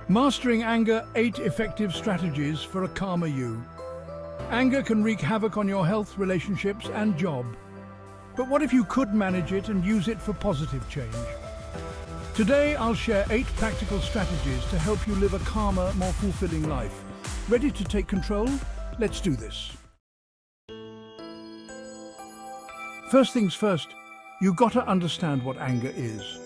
Mastering anger, 8 effective strategies for a calmer you. Anger can wreak havoc on your health, relationships, and job. But what if you could manage it and use it for positive change? Today, I'll share 8 practical strategies to help you live a calmer, more fulfilling life. Ready to take control? Let's do this. First things first, you've got to understand what anger is.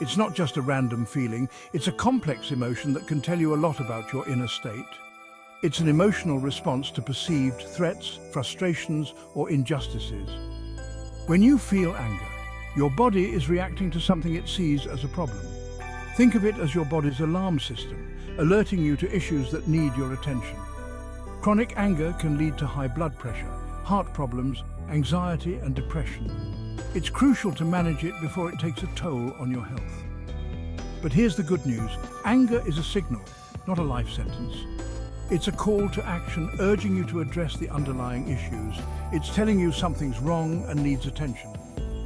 It's not just a random feeling, it's a complex emotion that can tell you a lot about your inner state. It's an emotional response to perceived threats, frustrations, or injustices. When you feel anger, your body is reacting to something it sees as a problem. Think of it as your body's alarm system, alerting you to issues that need your attention. Chronic anger can lead to high blood pressure, heart problems, anxiety, and depression. It's crucial to manage it before it takes a toll on your health. But here's the good news. Anger is a signal, not a life sentence. It's a call to action, urging you to address the underlying issues. It's telling you something's wrong and needs attention.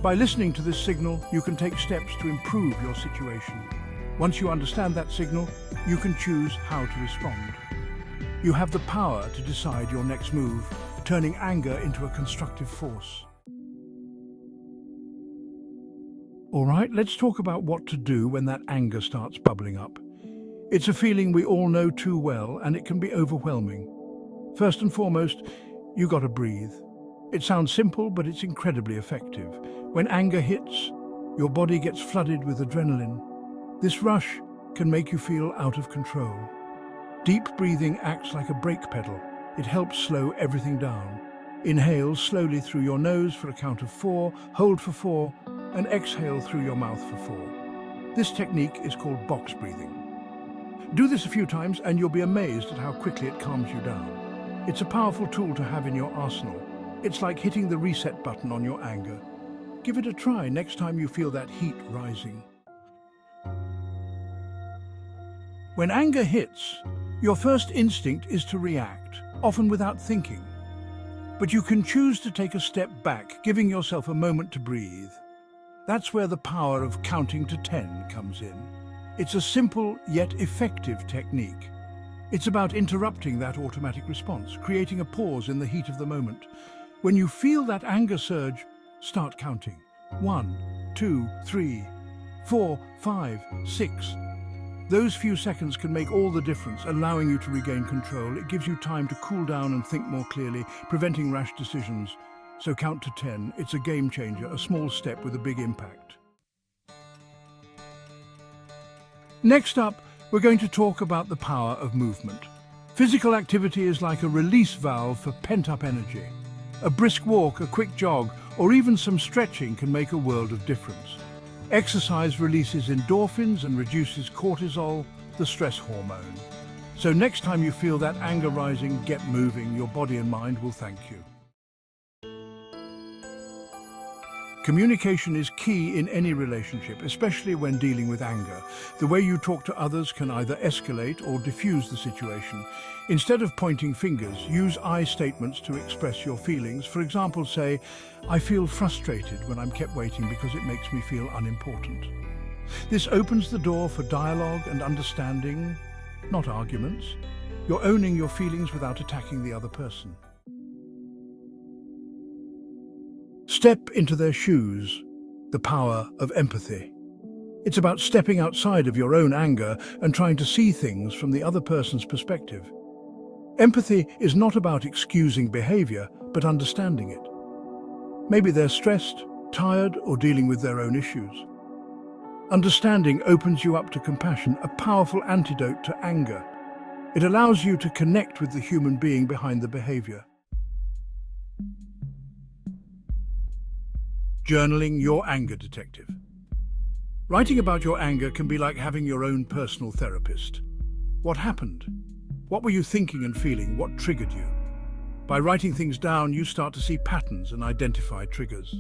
By listening to this signal, you can take steps to improve your situation. Once you understand that signal, you can choose how to respond. You have the power to decide your next move, turning anger into a constructive force. All right, let's talk about what to do when that anger starts bubbling up. It's a feeling we all know too well, and it can be overwhelming. First and foremost, you gotta breathe. It sounds simple, but it's incredibly effective. When anger hits, your body gets flooded with adrenaline. This rush can make you feel out of control. Deep breathing acts like a brake pedal. It helps slow everything down. Inhale slowly through your nose for a count of 4, hold for 4, and exhale through your mouth for 4. This technique is called box breathing. Do this a few times and you'll be amazed at how quickly it calms you down. It's a powerful tool to have in your arsenal. It's like hitting the reset button on your anger. Give it a try next time you feel that heat rising. When anger hits, your first instinct is to react, often without thinking. But you can choose to take a step back, giving yourself a moment to breathe. That's where the power of counting to 10 comes in. It's a simple yet effective technique. It's about interrupting that automatic response, creating a pause in the heat of the moment. When you feel that anger surge, start counting. 1, 2, 3, 4, 5, 6. Those few seconds can make all the difference, allowing you to regain control. It gives you time to cool down and think more clearly, preventing rash decisions. So count to 10. It's a game changer, a small step with a big impact. Next up, we're going to talk about the power of movement. Physical activity is like a release valve for pent-up energy. A brisk walk, a quick jog, or even some stretching can make a world of difference. Exercise releases endorphins and reduces cortisol, the stress hormone. So next time you feel that anger rising, get moving. Your body and mind will thank you. Communication is key in any relationship, especially when dealing with anger. The way you talk to others can either escalate or diffuse the situation. Instead of pointing fingers, use I statements to express your feelings. For example, say, "I feel frustrated when I'm kept waiting because it makes me feel unimportant." This opens the door for dialogue and understanding, not arguments. You're owning your feelings without attacking the other person. Step into their shoes, the power of empathy. It's about stepping outside of your own anger and trying to see things from the other person's perspective. Empathy is not about excusing behavior, but understanding it. Maybe they're stressed, tired, or dealing with their own issues. Understanding opens you up to compassion, a powerful antidote to anger. It allows you to connect with the human being behind the behavior. Journaling your anger detective. Writing about your anger can be like having your own personal therapist. What happened? What were you thinking and feeling? What triggered you? By writing things down, you start to see patterns and identify triggers.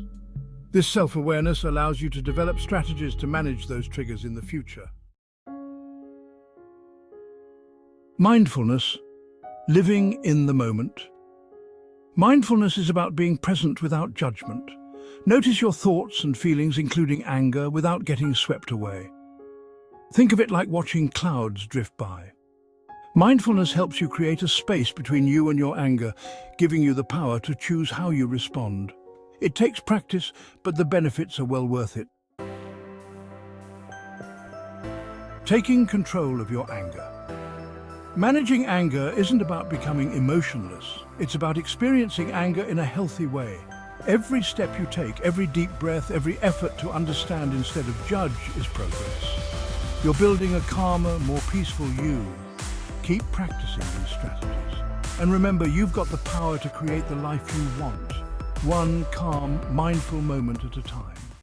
This self-awareness allows you to develop strategies to manage those triggers in the future. Mindfulness, living in the moment. Mindfulness is about being present without judgment. Notice your thoughts and feelings, including anger, without getting swept away. Think of it like watching clouds drift by. Mindfulness helps you create a space between you and your anger, giving you the power to choose how you respond. It takes practice, but the benefits are well worth it. Taking control of your anger. Managing anger isn't about becoming emotionless. It's about experiencing anger in a healthy way. Every step you take, every deep breath, every effort to understand instead of judge is progress. You're building a calmer, more peaceful you. Keep practicing these strategies. And remember, you've got the power to create the life you want, one calm, mindful moment at a time.